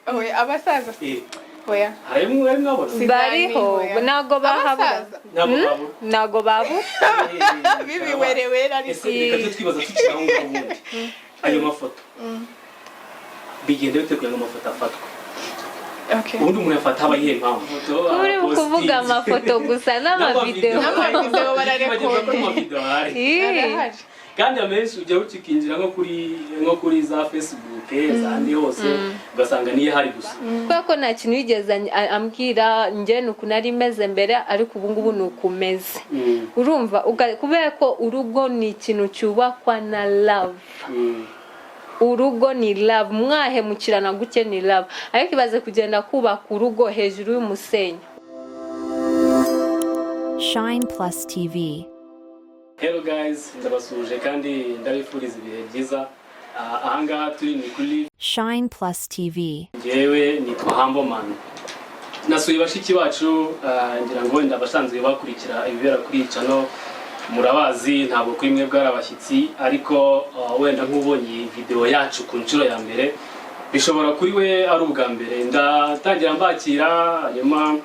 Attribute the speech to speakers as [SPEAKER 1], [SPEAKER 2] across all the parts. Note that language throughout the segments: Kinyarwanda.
[SPEAKER 1] oya abasaza oya
[SPEAKER 2] harimo mwabona
[SPEAKER 3] bariho nago bahabura nago babu
[SPEAKER 1] bibi werewera ari
[SPEAKER 2] reka twibaza tukiraho ngabundi ayo mafoto bigende bite kugira ngo amafoto afatwe
[SPEAKER 1] okay
[SPEAKER 2] ubundi umuntu afata abayihe mpamvu
[SPEAKER 3] uri kuvuga amafoto gusa n'amavideo
[SPEAKER 2] kandi amenshi ujya ucikinjira nko kuri za Facebook zandi hose ugasanga niye hari gusa
[SPEAKER 3] kuko nta kintu yigeze ambwira nje nuko nari meze mbere ariko ubu ngubu nukumeze urumva kubera ko urugo ni ikintu cyubakwa na love urugo ni love mwahemukirana guke ni love ariko ibaze kugenda kubaka urugo hejuru y'umusenyi.
[SPEAKER 4] Shine Plus TV.
[SPEAKER 2] Hello guys, ndabasuje kandi ndabifuriza ibihe byiza. Ahangaha turi ni kuri
[SPEAKER 4] Shine Plus TV.
[SPEAKER 2] Jewe nitwa Humble Man. Nasuye bashiki bacu ngira ngo wenda basanzwe bakurikira ibibera kuri channel murabazi ntabwo kuri mwe bwarabashyitsi ariko wenda nk'ubonye video yacu ku nshuro ya mbere bishobora kuri we ari ubwa mbere ndatangira mbakira nyuma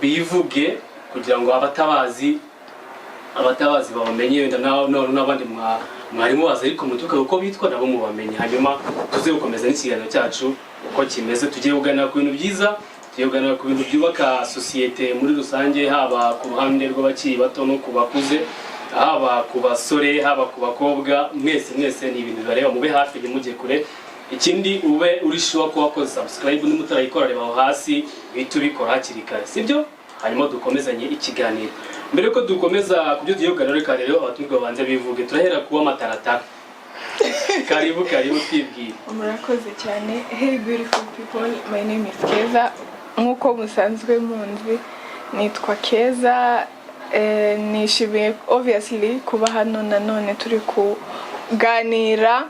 [SPEAKER 2] bivuge kugira ngo abatabazi bamenye wenda n'abandi mwarimu bazi ariko mutuka uko bitwa nabo mubamenye hanyuma tuze gukomeza n'ikiganiro cyacu uko kimeze tugiye kuganira ku bintu byiza tugiye kuganira ku bintu byubaka societe muri rusange haba ku ruhande rw'abakiri bato no ku bakuze haba ku basore haba ku bakobwa mwese ni ibintu bibareba mube hafi ntimujye kure ikindi ube urishuwa ko wakoze subscribe n'umutarayikora reba aho hasi bihita ubikora hakiri kare sibyo hanyuma dukomezanye ikiganiro mbere ko dukomeza kubyo tugiye kuganira reka rero abatumwa babanze bivuge turahera kuba mataratara karibu twibwire.
[SPEAKER 1] Murakoze cyane. Hey beautiful people, my name is Keza. Nkuko musanzwe munzi nitwa Keza. Nishimiye obviously kuba hano nanone turi kuganira.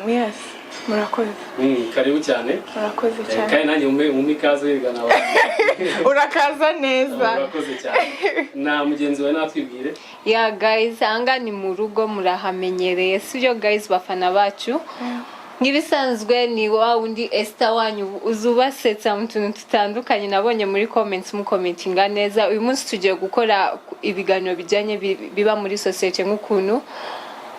[SPEAKER 1] Yes, murakoze.
[SPEAKER 2] Karibu cyane.
[SPEAKER 1] Murakoze cyane.
[SPEAKER 2] Kandi nanjye mu ikaze wigana abantu.
[SPEAKER 1] Urakaza neza.
[SPEAKER 2] Murakoze cyane. Na mugenzi wawe natwibwire.
[SPEAKER 3] Yeah guys, anga ni mu rugo murahamenyereye sibyo guys bafana bacu. Ngibisanzwe ni wa undi Esther wanyu uzubasetsa mu tuntu tutandukanye nabonye muri comments mu commentinga neza. Uyu munsi tugiye gukora ibiganiro bijyanye biba muri society nk'ukuntu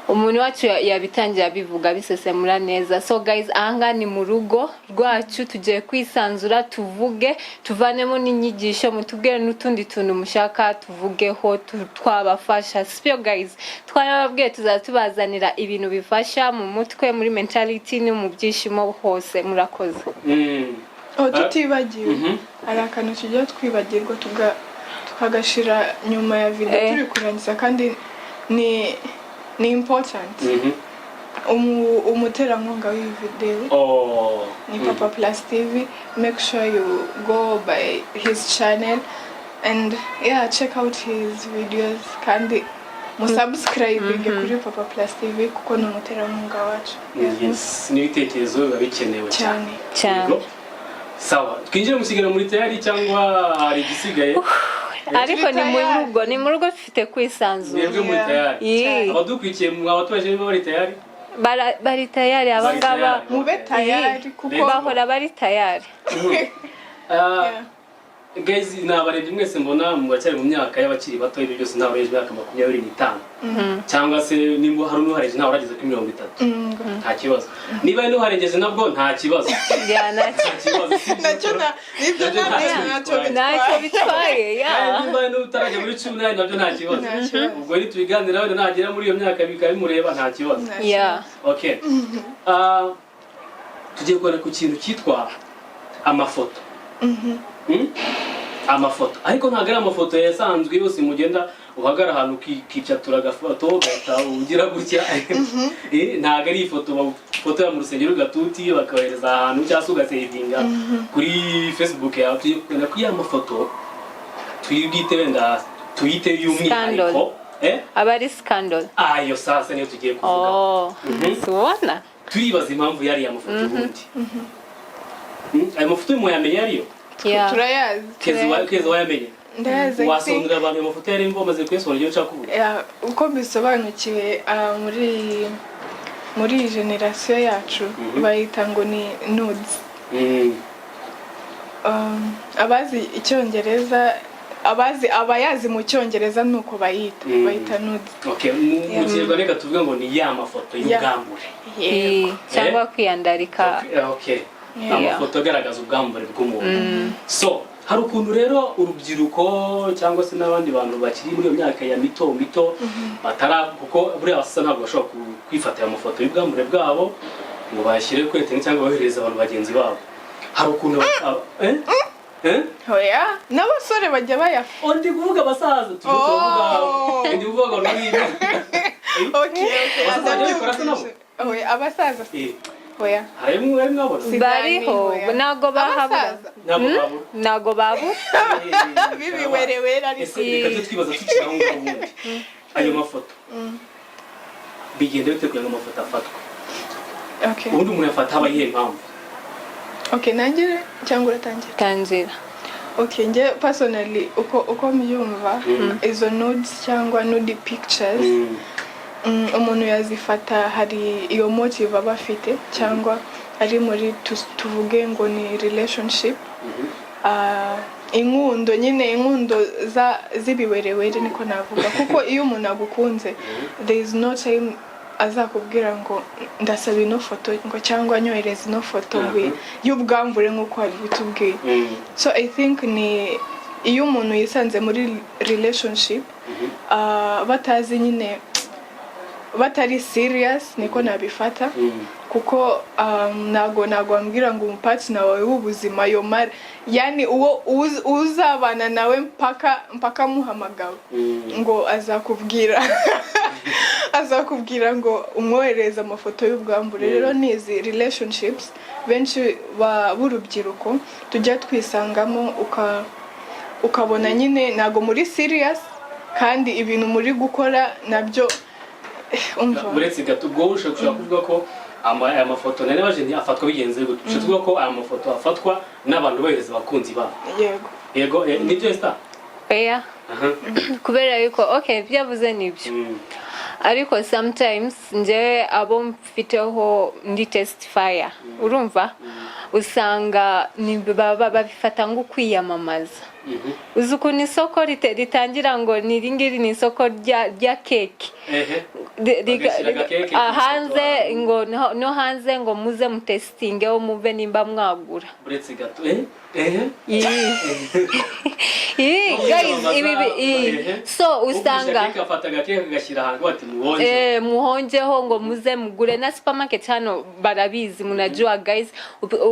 [SPEAKER 3] umuntu wacu yabitangira bivuga bisesemura neza. So guys, ahanga ni mu rugo rwacu tugiye kwisanzura tuvuge tuvanemo n'inyigisho mutubwire n'utundi tuntu mushaka tuvugeho twabafasha. Sibyo guys, twarababwiye tuzatubazanira ibintu bifasha mu mutwe muri mentality no mu byishimo hose. Murakoze.
[SPEAKER 1] Tutibagiwe hari akantu tujya twibagirwa tukagashira nyuma ya video turi kurangiza kandi ni important. Umuterankunga w'iyi video ni Papa Plus TV. Make sure you go by his channel and check out his videos kandi musubscribe kuri Papa Plus TV kuko ni umuterankunga wacu.
[SPEAKER 2] Yes, n'ibitekerezo biba bikenewe
[SPEAKER 3] cyane.
[SPEAKER 2] Sawa, twinjire mu kiganiro muri tayari cyangwa hari igisigaye?
[SPEAKER 3] Ariko ni mu rugo dufite kwisanzura.
[SPEAKER 2] Mwebwe muri tayari. Abadukwikiye mwabatubaje bari tayari?
[SPEAKER 3] Bari tayari abangaba
[SPEAKER 1] mube tayari kuko
[SPEAKER 3] bahora bari tayari.
[SPEAKER 2] Guys, nabarebye mwese mbona mu bacyari mu myaka y'abakiri bato ibyo byose nabareje imyaka 25 cyangwa se nimba hari n'uhareje nawe urageze kuri 30 nta kibazo niba n'uharegeje nabwo nta kibazo nta kibazo
[SPEAKER 1] nacyo
[SPEAKER 3] bitwaye
[SPEAKER 2] niba n'utarajya muri 18 nabyo nta kibazo ubwo ni tubiganira wenda nagera muri iyo myaka bikaba bimureba nta kibazo. Okay, tugiye gukora ku kintu cyitwa amafoto. Amafoto ariko ntago ari amafoto yasanzwe yose mugenda uhagara ahantu kicatura agafoto gata ugira gutya ntago ari ifoto ya mu rusengero gatuti bakahereza ahantu cyangwa ugasevinga kuri Facebook yawe tuyikunda kuri ya mafoto tuyibwite wenda tuyite y'umwihariko
[SPEAKER 3] abari scandal
[SPEAKER 2] ayo sasa niyo tugiye kuvuga.
[SPEAKER 3] Subona
[SPEAKER 2] turibaza impamvu yari ya mafoto ubundi ayo mafoto muyamenye ariyo
[SPEAKER 1] turayazi.
[SPEAKER 2] Keza wayamenye?
[SPEAKER 1] Ndayazi.
[SPEAKER 2] Wasondera abantu amafoto yari bamaze kwesora cyo nshaka kuvuga.
[SPEAKER 1] Uko bisobanukiwe muri generation yacu bayita ngo ni nudes. abazi icyongereza abayazi mu cyongereza nuko bayita nude.
[SPEAKER 2] Okay, mu kinyarwanda reka tuvuge ngo ni ya mafoto y'ubwambure
[SPEAKER 3] cyangwa kwiyandarika.
[SPEAKER 2] Okay, amafoto agaragaza ubwambure bw'umuntu. So hari ukuntu rero urubyiruko cyangwa se n'abandi bantu bakiri muri iyo myaka ya mito batara, kuko buriya basa ntabwo bashobora kwifatira amafoto y'ubwambure bwabo ngo bayashyire kuri internet cyangwa bohereze abantu bagenzi babo. Hari ukuntu
[SPEAKER 1] hoya n'abasore bajya bayafata.
[SPEAKER 2] Ndi kuvuga abasaza tuvuga ndi kuvuga ngo niba
[SPEAKER 1] okay abasaza hoya
[SPEAKER 2] harimo n'abona
[SPEAKER 3] bariho nago bahabura nago babu
[SPEAKER 1] bibiwerewera ari
[SPEAKER 2] reka twibaza tukiraho ngo ubundi ayo mafoto bigende bite kugira ngo amafoto afatwe.
[SPEAKER 1] Okay,
[SPEAKER 2] ubundi umuntu yafata abayihe impamvu?
[SPEAKER 1] Okay, nangire cyangwa uratangira?
[SPEAKER 3] Tangira.
[SPEAKER 1] Okay, nje personally uko myumva izo nudes cyangwa nude pictures umuntu yazifata hari iyo motive aba afite cyangwa ari muri tuvuge ngo ni relationship. Inkundo nyine inkundo zibiwerewere niko navuga, kuko iyo umuntu agukunze there is no time azakubwira ngo ndasaba ino foto ngo cyangwa nyohereza ino foto ngo y'ubwambure nk'uko ari bitubwiye. So I think ni iyo umuntu yisanze muri relationship batazi nyine batari serious niko nabifata, kuko nago ambwira ngo umupartner wawe w'ubuzima yomara, yani uwo uzabana nawe mpaka muhamagawe ngo azakubwira ngo umwohereza amafoto y'ubwambure. Rero nizi relationships benshi b'urubyiruko tujya twisangamo ukabona nyine nago muri serious kandi ibintu muri gukora nabyo
[SPEAKER 2] buretse gato ubwo ushobora kuvuga ko aya mafoto nane baje afatwa bigenze gute? Ushobora kuvuga ko aya mafoto afatwa n'abantu bohereza abakunzi babo. Yego nibyo sta
[SPEAKER 3] kubera yuko okay byavuze nibyo, ariko sometimes nje abo mfiteho ndi testifier urumva usanga ni baba babifata ngo kwiyamamaza. Uzi ukuntu isoko ritangira ngo niringiri ni isoko rya keke hanze ngo no hanze ngo muze mutestinge o muve nimba mwagura
[SPEAKER 2] buretse gato
[SPEAKER 3] guys so usanga muhonjeho ngo muze mugure na supermarket hano barabizi mnajua guys,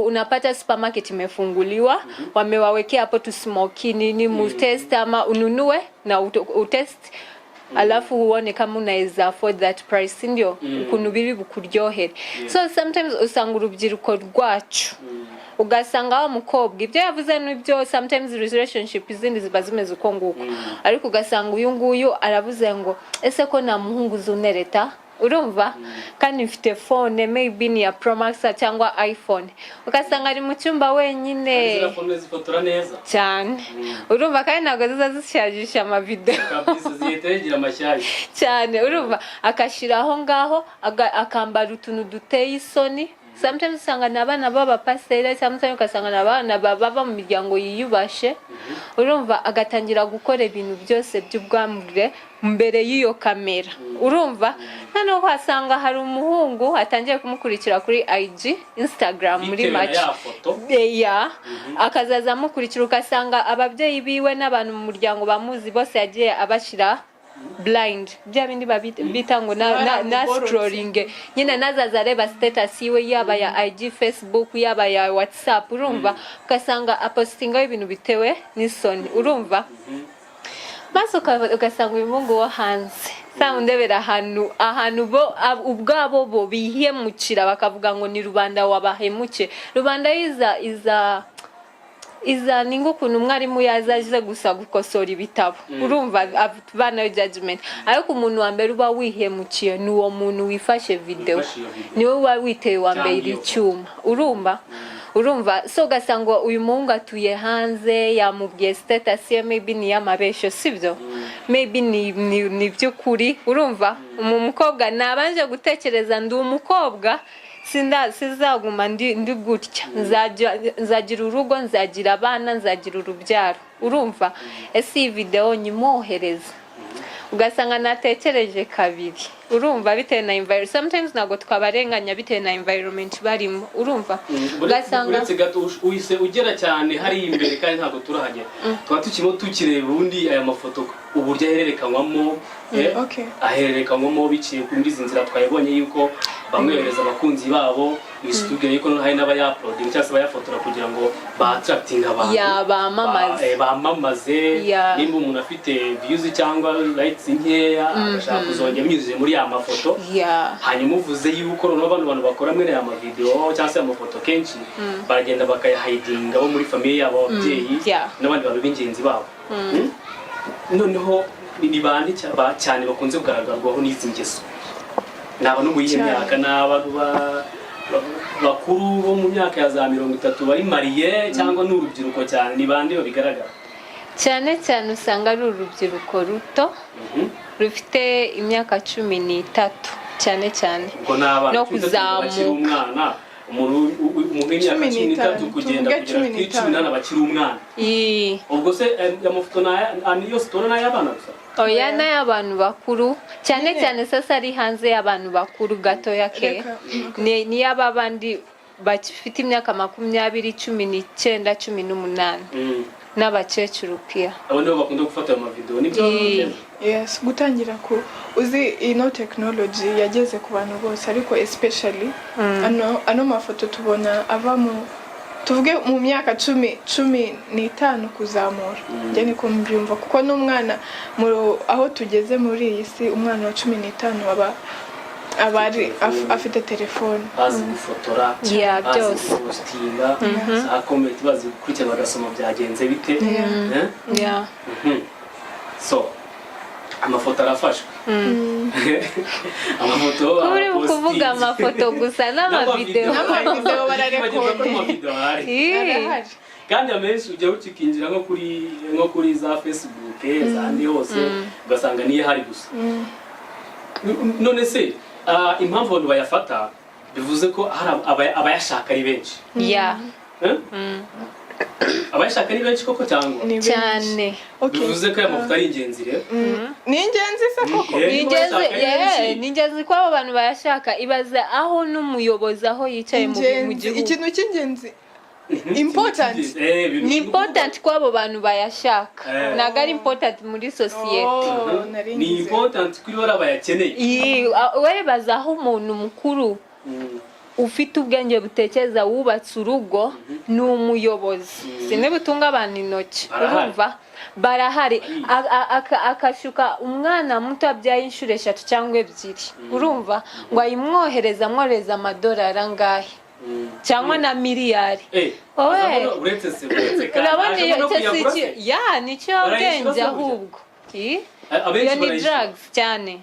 [SPEAKER 3] unapata supermarket imefunguliwa wamewawekea hapo tu smoke nini mutest ama ununue na utest alafu uone kama unaweza afford that price, ndio ukunubiri bukuryohere. So sometimes usanga urubyiruko rwacu ugasanga wa mukobwa ibyo yavuze n'ibyo sometimes relationship izindi ziba zimeze uko nguko, ariko ugasanga uyu nguyu aravuze ngo ese ko na muhungu zunereta urumva kandi mfite phone maybe ni ya Pro Max cyangwa iPhone, ugasanga ari mu cyumba wenyine
[SPEAKER 2] izo phone zifotora neza
[SPEAKER 3] cyane urumva kandi ntabwo zizazishagisha ama video
[SPEAKER 2] kabisa ziyetegera amashyashya
[SPEAKER 3] cyane urumva akashiraho ngaho akambara utuntu duteye isoni. Sometimes usanga nabana baba pasteur, sometimes ukasanga nabana baba mu miryango yiyubashe urumva agatangira gukora ibintu byose by'ubwambure mbere y'iyo kamera urumva. Nano kwasanga hari umuhungu atangiye kumukurikira kuri IG Instagram muri match akazaza mukurikira ukasanga ababyeyi biwe n'abantu mu muryango bamuzi bose yagiye abashira blind bya bindi babita ngo na scrolling nyine nazaza reba status iwe yaba ya IG Facebook yaba ya WhatsApp urumva, ukasanga apostinga ibintu bitewe n'isoni urumva. Maso ugasanga uyu mungu wo hanze ndebera ahantu bo ubwabo bo bihemukira bakavuga ngo ni rubanda wabahemuke. Rubanda iza ningo kuntu mwarimu yazaje gusa gukosora ibitabo urumva bana judgment, ariko umuntu wa mbere uba wihemukiye ni uwo muntu wifashe video niwe uba witeye wa mbere icyuma urumva. So gasanga uyu muhungu atuye hanze yamubwiye status ye maybe ni yamabesho sibyo maybe ni byukuri urumva. Umukobwa nabanje gutekereza ndi umukobwa sizaguma ndi gutya nzagira urugo nzagira abana nzagira urubyaro urumva ese iyi video nyimohereza ugasanga natekereje kabiri urumva bitewe na environment sometimes nago twabarenganya bitewe na environment barimo urumva ugasanga
[SPEAKER 2] uretse gato uhise ugera cyane hari imbere kandi ntago turahagera twa tukireba ubundi aya mafoto uburyo ahererekanwamo ahererekanwamo biciye kuri izi nzira twayibonye yuko bamwohereza abakunzi babo bisitubwira yuko hari n'abayaploading cyangwa se bayafotora kugira ngo ba-attracting abantu bamamaze nimba umuntu afite views cyangwa likes nkeya agashaka kuzongera binyuze muri ya mafoto hanyuma uvuze yuko abantu bakora mwene aya mavideo cyangwa se amafoto kenshi baragenda bakayahidinga bo muri famille yabo ababyeyi n'abandi bantu b'ingenzi babo noneho ni bandi cyane bakunze kugaragarwaho n'izi ngeso naba no muyihe myaka n'abantu bakuru bo mu myaka ya za 30 bari mariye cyangwa n'urubyiruko cyane ni bande bigaragara
[SPEAKER 3] cyane usanga ari urubyiruko ruto rufite imyaka 13 cyane no kuzamura umuntu w'imyaka 13 kugera kuri 18 bakiri umwana ubwo se amafoto niyo sitora n'ay'abana gusa oya n'ay'abantu bakuru cyane sasa ari hanze y'abantu bakuru gatoya ke ni y'ababandi bafite imyaka 20 19 18 n'abakecuru pia
[SPEAKER 2] abo nibo bakunda gufata ama video nibyo
[SPEAKER 1] yes gutangira ko uzi ino technology yageze ku bantu bose ariko especially ano mafoto tubona ava tuvuge mu myaka 15 kuzamura njye niko mbyumva kuko n'umwana aho tugeze muri iyi si umwana wa 15 abari afite telefone
[SPEAKER 2] bazi gufotora
[SPEAKER 3] byose
[SPEAKER 2] postinga za comment bazi gukurikira bagasoma byagenze bite so amafoto arafashwe amafoto
[SPEAKER 3] uri kuvuga amafoto gusa n'amavideo
[SPEAKER 2] bararekora kandi amenshi ujya ucikinjira nko kuri za Facebook zandi hose ugasanga niye hari gusa none se impamvu abantu bayafata bivuze ko hari abayashaka ari benshi abayashaka ari benshi koko cyangwa
[SPEAKER 3] cyane
[SPEAKER 2] bivuze ko aya mafoto ari ingenzi rero
[SPEAKER 1] ni ingenzi se koko
[SPEAKER 3] ni ingenzi ko abo bantu bayashaka ibaza aho n'umuyobozi aho yicaye mu gihugu
[SPEAKER 1] ikintu cy'ingenzi important
[SPEAKER 3] ko abo bantu bayashaka naga ari important muri society
[SPEAKER 2] ni important kuri bora bayakeneye
[SPEAKER 3] webaza aho umuntu mukuru ufite ubwenge butekereza wubatse urugo ni umuyobozi sine butunga abantu intoki urumva barahari akashuka umwana muto abyaye inshuro 3 cyangwa 2 urumva ngo ayimwohereza amadolari angahe cyangwa na miliyari
[SPEAKER 2] uretse
[SPEAKER 3] urabona iyo nicyo ubwenge ahubwo iyo ni drugs cyane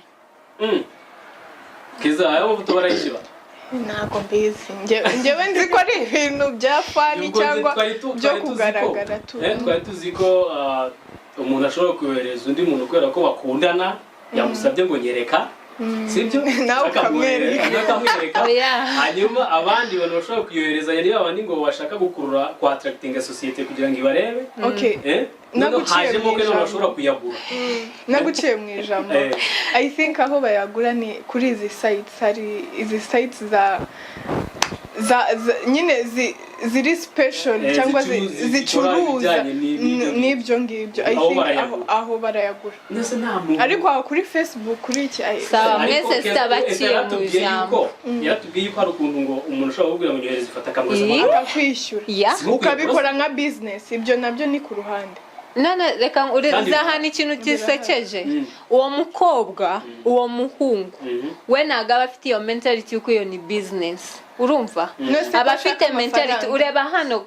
[SPEAKER 2] kiza ayo mafoto barayishyira
[SPEAKER 1] ntabwo mbizi njyewe nzi ko ari ibintu bya fani cyangwa byo kugaragara
[SPEAKER 2] twari tuzi ko umuntu ashobora kohereza undi muntu kubera ko bakundana yamusabye ngo nyereka sibyo
[SPEAKER 1] nawe ukamwereka
[SPEAKER 2] hanyuma abandi bantu bashobora kuyohereza yari babandi ngo bashaka gukurura kwa attracting society kugira ngo ibarebe naguciye mu ijambo bashobora kuyagura
[SPEAKER 1] naguciye mu ijambo I think aho bayagura ni kuri izi sites hari izi sites za nyine ziri special cyangwa zicuruza n'ibyo ngibyo I think aho barayagura ariko aho kuri Facebook kuri iki
[SPEAKER 3] sawa mwese stabaciye mu ijambo
[SPEAKER 2] yaratubwiye ko hari ukuntu ngo umuntu ushobora kugira ngo yohereze ifata akamuza
[SPEAKER 1] akakwishyura ukabikora nka business ibyo nabyo ni ku ruhande
[SPEAKER 3] nana reka urezahana ikintu gisekeje uwo mukobwa uwo muhungu we naga bafite iyo mentality yuko iyo ni business urumva abafite mentality ureba hano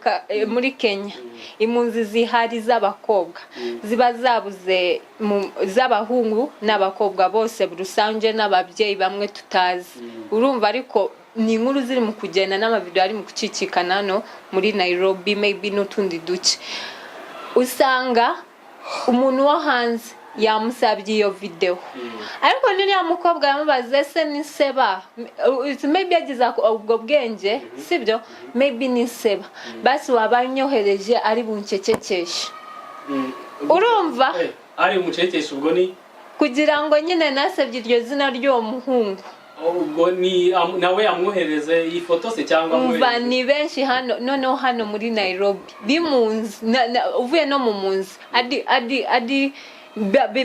[SPEAKER 3] muri Kenya impunzi zihari z'abakobwa ziba zabuze z'abahungu n'abakobwa bose burusanje n'ababyeyi bamwe tutazi urumva ariko ni inkuru ziri mu kugenda n'amavideo ari mu kucicikana no muri Nairobi maybe n'utundi duce usanga umuntu wo hanze yamusabye iyo video ariko niriya mukobwa yamubaze se ni seba maybe yagize ubwo bwenge sibyo maybe ni seba basi wabanyohereje ari buncecekeshe urumva
[SPEAKER 2] ari umucecekeshe ubwo ni
[SPEAKER 3] kugira ngo nyine nasabye iryo zina ry'uwo muhungu
[SPEAKER 2] ubwo ni nawe yamwohereze iyi foto se cyangwa
[SPEAKER 3] umva ni benshi hano noneho hano muri Nairobi bimunzi uvuye no mu munzi adi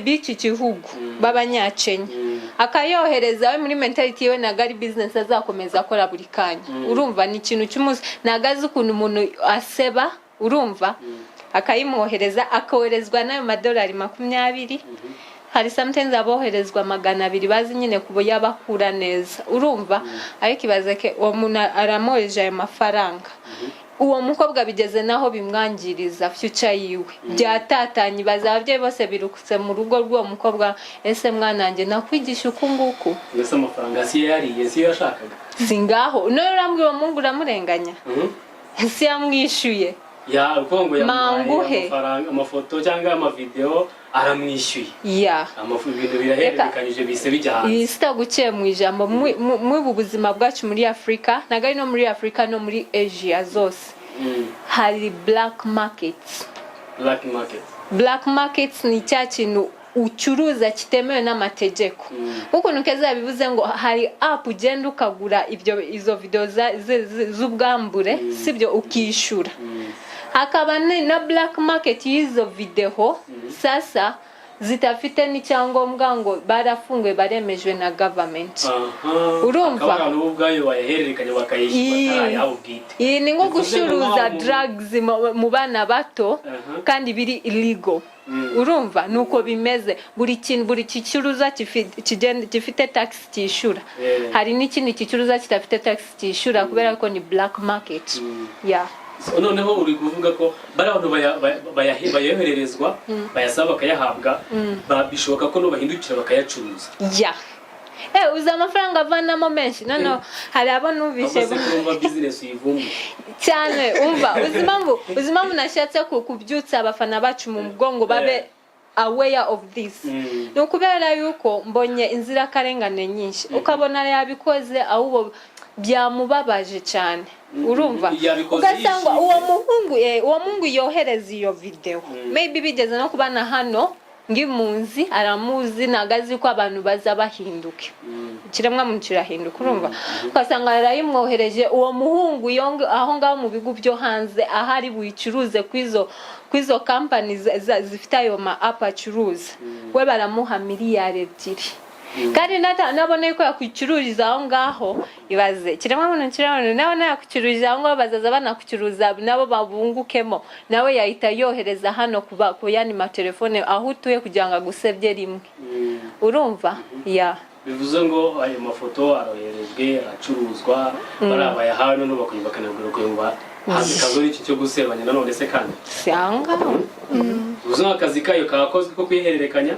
[SPEAKER 3] b'iki gihugu b'abanyakenya akayohereza we muri mentality we nagari business azakomeza akora buri kanya urumva ni ikintu cy'umunsi nagaze ukuntu umuntu aseba urumva akayimwohereza akoherezwa n'ayo madolari 20 hari sometimes aboherezwa 200 bazi nyine kubo yabakura neza urumva ariko ibaze ke uwo muntu aramoje ayo mafaranga uwo mukobwa bigeze naho bimwangiriza future yiwe byatatanye baza abavyeyi bose birukutse mu rugo rw'uwo mukobwa ese mwanange nakwigisha uko nguko
[SPEAKER 2] mbese amafaranga si yariye si yashakaga
[SPEAKER 3] singaho no urambwiye Mungu uramurenganya si yamwishuye
[SPEAKER 2] ya ukongo yamuhaye amafaranga amafoto cyangwa amavideo aramwishyuye
[SPEAKER 3] ya
[SPEAKER 2] ibintu birahererekanyije bise bijyana
[SPEAKER 3] isitaguciye mu ijambo mu buzima bwacu muri Afrika nagari no muri Afrika no muri Asia zose hari black markets ni cya kintu ucuruza kitemewe n'amategeko kuko nukeza bivuze ngo hari app ugenda ukagura izo video z'ubwambure sibyo ukishura hakaba na black market y'izo video sasa zitafite n'icyangombwa ngo barafunguye baremejwe na government urumva
[SPEAKER 2] abantu ubwayo bayahererekanye bakayishyura yabubwite
[SPEAKER 3] iyi ni nko gushuruza drugs mu bana bato kandi biri illegal urumva nuko bimeze buri kicuruza gifite tax cyishura hari n'ikindi kicuruza kitafite tax cyishura kubera ko ni black market
[SPEAKER 2] noneho uri kuvuga ko bari abantu bayahererezwa bayasaba bakayahabwa bishoboka ko no bahindukira bakayacuruza
[SPEAKER 3] uza amafaranga avanamo menshi noneho hari abo numvise
[SPEAKER 2] kumva business yivumbuye
[SPEAKER 3] cyane umva uzimamvu nashatse kubyutsa abafana bacu mu mugongo babe aware of this no kubera yuko mbonye inzira karengane nyinshi ukabona yabikoze ahubwo byamubabaje cyane urumva ugasanga uwo mungu yohereza iyo video maybe bigeze no kubana hano ngimunzi aramuzi nagazi ko abantu baza bahinduke kiremwa mu kirahinduka urumva ugasanga yarayimwohereje uwo muhungu aho ngaho mu bigo byo hanze ahari buyicuruze kwizo companies zifite ayo ma app acuruza we baramuha miliyari 2 kandi nabone ko yakwicururiza aho ngaho ibaze kiremwa muntu nabone yakwicururiza aho ngaho bazaza banakucuruza nabo babungukemo nawe yahita yohereza hano ku yani ma telefone aho utuye kugira ngo agusebye rimwe urumva
[SPEAKER 2] bivuze ngo ayo mafoto aroherejwe acuruzwa barabaya hano no bakanabwira ko yumva hazi kazori iki cyo gusebanya nanone se kandi
[SPEAKER 3] cyanga
[SPEAKER 2] uzo akazi kayo kakozwe ko kwihererekanya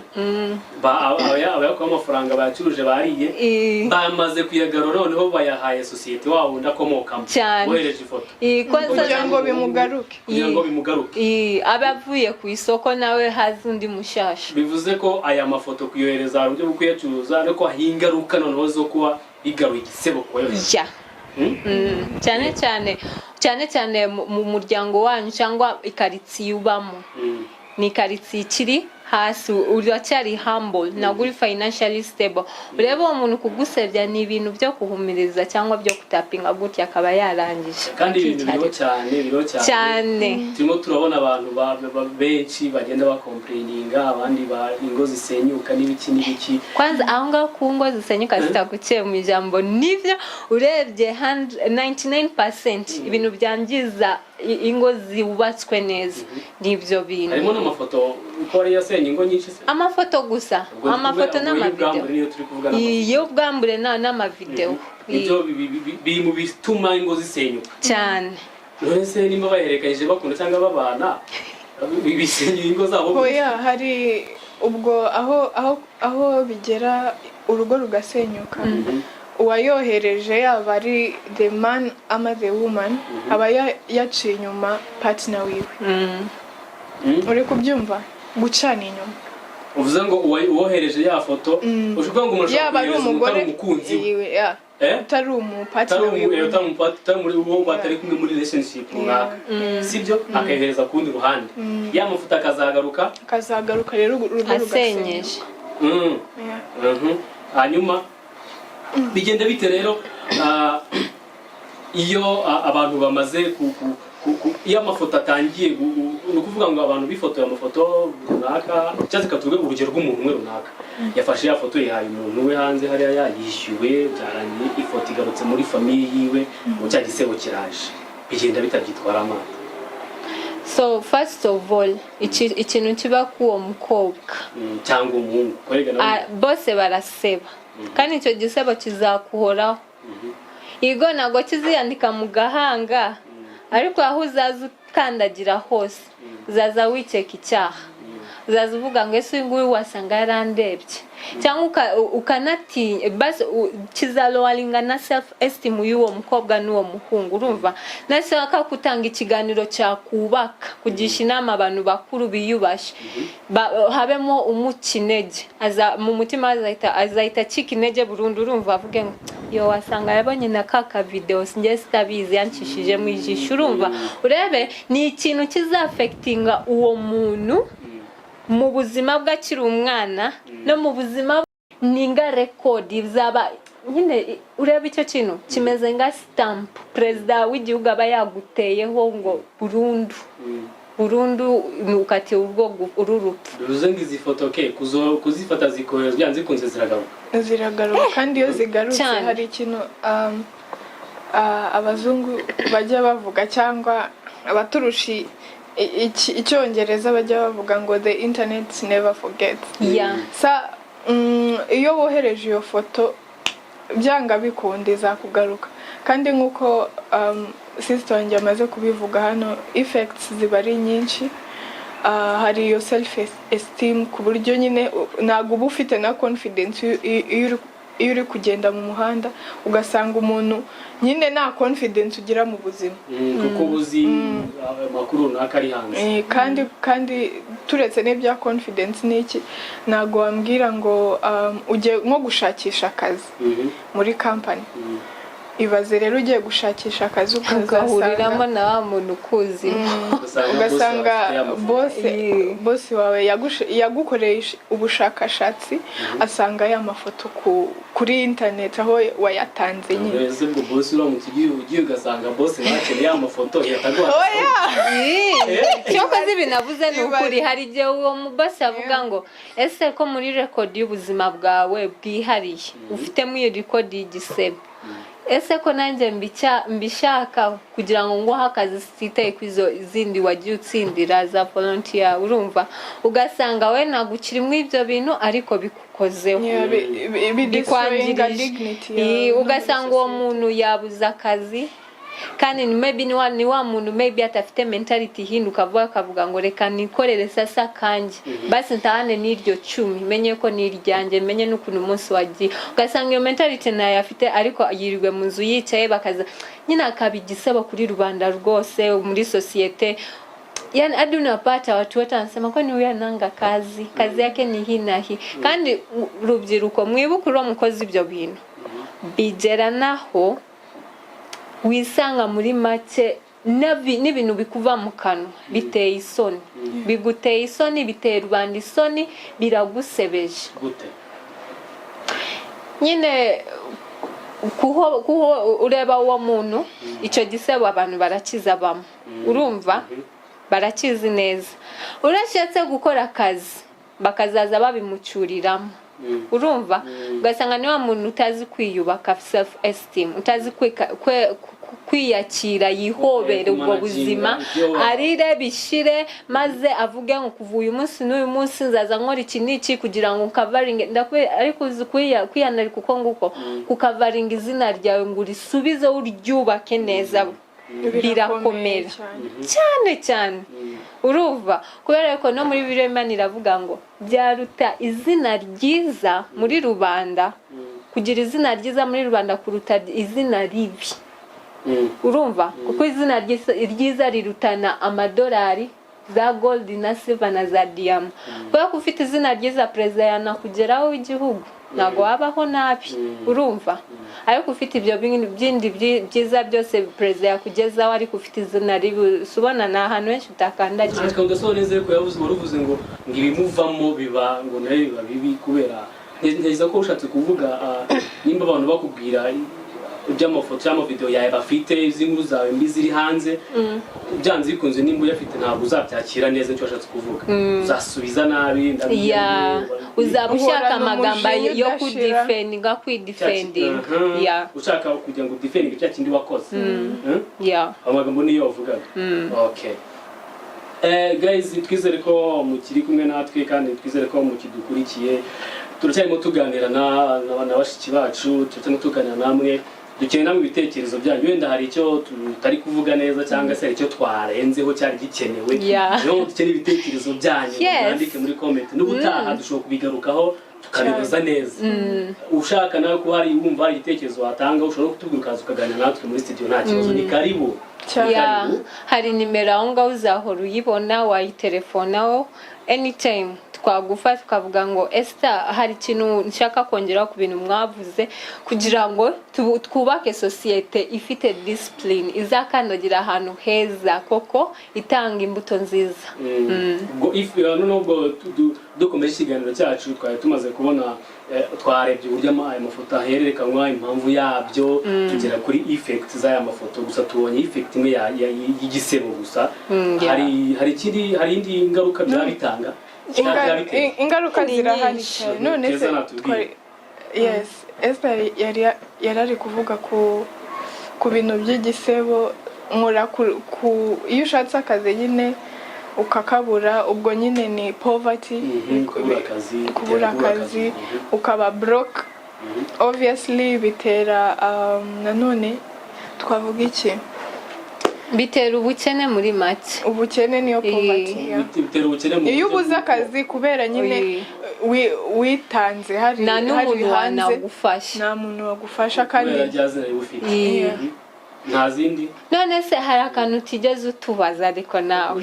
[SPEAKER 2] abayakwa amafaranga bayacuruje bariye bamaze kuyagarura noneho bayahaye societe wabo ndakomokamo bohereje ifoto
[SPEAKER 1] kugira ngo bimugaruke
[SPEAKER 3] abavuye ku isoko nawe hazi undi mushasha
[SPEAKER 2] bivuze ko aya mafoto kuyohereza ari byo kuyacuruza no ko hingaruka noneho zo kuba bigaruye igisebo koyohereza
[SPEAKER 3] cyane mu muryango wanyu cyangwa ikaritsiye ubamo ni ikaritsiye kiri hasi uracyari humble ntabwo uri financially stable ureba umuntu kugusebya ni ibintu byo kuhumiriza cyangwa byo kutapinga gutya akaba yarangije
[SPEAKER 2] kandi ibintu biro cyane turimo turabona abantu benshi bagenda bakomplaininga abandi ingo zisenyuka n'ibiki
[SPEAKER 3] kwanza aho ngaho ku ngo zisenyuka zitaguciye mu ijambo nivyo urebye 99% ibintu byangiza ingo ziubatswe neza nivyo bintu
[SPEAKER 2] harimo n'amafoto ko ari yasenye ingo nyinshi se
[SPEAKER 3] amafoto gusa amafoto n'amavideo iyo bwambure n'amavideo
[SPEAKER 2] ibyo biri mu bituma ingo zisenyuka
[SPEAKER 3] cyane
[SPEAKER 2] none se nimba baherekanyije bakunda cyangwa babana bisenye ingo zabo
[SPEAKER 1] hari ubwo aho bigera urugo rugasenyuka uwayohereje yaba ari the man ama the woman aba yaciye inyuma partner wiwe uri kubyumva gucana inyuma
[SPEAKER 2] uvuze ngo uwohereje ya foto ushobora ngo umuntu
[SPEAKER 1] yaba ari umugore
[SPEAKER 2] umukunzi
[SPEAKER 1] utari umupatira wiwe
[SPEAKER 2] utari muri uwo batari kumwe muri relationship runaka sibyo akahereza kundi ruhande ya mafoto akazagaruka rero urugo
[SPEAKER 3] asenyeje
[SPEAKER 2] hanyuma bigenda bite rero iyo abantu bamaze iyo amafoto atangiye ni ukuvuga ngo abantu bifotoye amafoto runaka cyangwa katuvuge urugero rw'umuntu umwe runaka yafashe ya foto yahaye umuntu we hanze hariya yayishyuwe byarangiye ifoto igarutse muri famiye yiwe mu cya gisebo kiraje bigenda bitabyitwara amata.
[SPEAKER 3] So first of all ikintu kiba kuwo mukobwa
[SPEAKER 2] cyangwa umuhungu
[SPEAKER 3] bose baraseba kandi icyo gisebo kizakuhoraho igo nago kiziyandika mu gahanga ariko aho uzaza ukandagira hose uzaza wiceka icyaha uzaza uvuga ngo ese uyu nguyu wasanga yarandebye cyangwa ukanatinya basi kizalowaringa na self esteem y'uwo mukobwa n'uwo muhungu urumva nashaka kutanga ikiganiro cyakubaka kugisha inama abantu bakuru biyubashe habemo umukinege mu mutima azahita cikinege burundu urumva avuge ngo yo wasanga yabonye na kaka video singe sitabizi yancishije mu ijisho urumva urebe ni ikintu kizaffectinga uwo muntu mu buzima bw'akiri umwana no mu buzima ninga record izaba nyine ureba icyo kintu kimeze nga stamp president w'igihugu aba yaguteyeho ngo burundu ukati urwo ururupfu
[SPEAKER 2] ruzenga izi foto kuzifata zikoherezwa byanze kunze ziragaruka
[SPEAKER 1] kandi iyo zigarutse hari ikintu abazungu bajya bavuga cyangwa abaturushi icyongereza bajya bavuga ngo the internet never forgets. Iyo wohereje iyo foto byanga bikunda izakugaruka kandi nkuko sister wanjye amaze kubivuga hano effects ziba ari nyinshi. Hari iyo self esteem ku buryo nyine ntago uba ufite na confidence iyo uri kugenda mu muhanda ugasanga umuntu nyine nta confidence ugira mu buzima
[SPEAKER 2] kuko ubuzi makuru runaka ari hanze
[SPEAKER 1] kandi turetse n'ibya confidence n'iki ntago wambwira ngo ujye nko gushakisha akazi muri company ibaze rero ugiye gushakisha akazi
[SPEAKER 3] ukazahuriramo na wa muntu ukuzi
[SPEAKER 1] ugasanga boss wawe yagukoresha ubushakashatsi asanga ya mafoto kuri internet aho wayatanze nyine
[SPEAKER 2] ese ubwo boss uramutse ugiye ugasanga boss bakeneye amafoto yataguha
[SPEAKER 3] cyo kazi binavuze ni ukuri hari igihe uwo boss avuga ngo ese ko muri record y'ubuzima bwawe bwihariye ufitemo iyo record y'igisebe ese ko nanjye mbishaka kugira ngo nguhe akazi sitaye kwizo izindi wagiye utsindira za volunteer urumva ugasanga we nagukirimo ibyo bintu ariko bikukozeho
[SPEAKER 1] dignity
[SPEAKER 3] ugasanga uwo muntu yabuza akazi kandi maybe ni wa muntu maybe atafite mentality hinduka akavuga ngo reka nikorere sasa kanje basi ntahane n'iryo 10 menye ko niryanjye menye n'ukuntu umunsi wagiye ugasanga iyo mentality nayo afite ariko yirirwe mu nzu yicaye bakaza nyine akabigisaba kuri rubanda rwose muri societe. Yani hadi unapata watu wote wanasema kwa ni huyu ananga kazi yake ni hii na hii kandi rubyiruko mwibukuru mukozi ibyo bintu bigera naho wisanga muri make n'ibintu bikuva mu kanwa biteye isoni biguteye isoni biteye rubanda isoni biragusebeje
[SPEAKER 2] gute
[SPEAKER 3] nyine kuho ureba uwo muntu icyo gisebo abantu barakiza bamo urumva barakizi neza urashatse gukora akazi bakazaza babimucuriramo urumva ugasanga ni wa muntu utazi kwiyubaka self esteem utazi kwiyakira yihobera ubwo buzima arire bishire maze avuge ngo kuva uyu munsi n'uyu munsi nzaza nkora iki n'iki kugira ngo covering ariko uzi kwiyanarika kuko nguko kukavaringa izina ryawe ngo urisubize uryubake neza birakomera cyane uruva kubera ko no muri Bibiliya iravuga ngo byaruta izina ryiza muri rubanda kugira izina ryiza muri rubanda kuruta izina ribi urumva kuko izina ryiza rirutana amadolari za gold na silver na za diamond kubera ko ufite izina ryiza perezida yanakugeraho w'igihugu ntago wabaho nabi urumva ariko ufite ibyo bindi byiza byose perezida yakugezaho ariko ufite izina ribi subona na ahantu henshi utakandagira
[SPEAKER 2] ariko ndasoboneze ko waruvuze ngo ibimuvamo biba ngo nayo biba bibi kubera neza ko ushatse kuvuga nimba abantu bakubwira iby'amafoto y'amavideo yawe bafite izinkuru zawe mbi ziri hanze byanze bikunze nimba uyafite ntabwo uzabyakira neza icyo washatse kuvuga uzasubiza nabi
[SPEAKER 3] uzaba ushaka amagambo yo kudefendinga kwidefendinga
[SPEAKER 2] ushaka kugira ngo udefendinge cya kindi wakoze amagambo niyo wavugaga okay guys twizere ko mukiri kumwe natwe kandi twizere ko mukidukurikiye turacyarimo tuganira na bashiki bacu turacyarimo tuganira namwe dukeneye namwe ibitekerezo byanyu wenda hari icyo tutari kuvuga neza cyangwa se hari icyo twarenzeho cyari gikenewe niyo dukeneye ibitekerezo byanyu mwandike muri comment n'ubutaha dushobora kubigarukaho tukabibaza neza ushaka nawe ko hari wumva hari igitekerezo watanga ushobora kutubwira ukaza ukaganira natwe muri studio nta kibazo ni karibu
[SPEAKER 3] hari nimero aho ngaho uzahora uyibona wayitelefonaho anytime twagufasha tukavuga ngo Esther hari ikintu nshaka kongeraho ku bintu mwavuze kugira ngo twubake societe ifite discipline izakandagira ahantu heza koko itanga imbuto nziza
[SPEAKER 2] ubwo nubwo dukomeje ikiganiro cyacu twari tumaze kubona twarebye uburyo aya mafoto ahererekanywa impamvu yabyo tugera kuri effect z'aya mafoto gusa tubonye effect imwe y'igisebo gusa hari indi ngaruka byabitanga
[SPEAKER 1] ingaruka zirahari cyane none se yes Esther yari kuvuga ku bintu by'igisebo nkora iyo ushatse akazi nyine ukakabura ubwo nyine ni poverty kubura akazi ukaba broke obviously bitera nanone twavuga iki
[SPEAKER 3] bitera ubukene muri make
[SPEAKER 1] ubukene niyo poverty
[SPEAKER 2] bitera ubukene
[SPEAKER 1] iyo ubuze akazi kubera nyine witanze hari
[SPEAKER 3] n'umuntu wanagufasha
[SPEAKER 1] nta muntu wagufasha kandi
[SPEAKER 2] nta zindi
[SPEAKER 3] none se hari akantu utigeze utubaza ariko nawe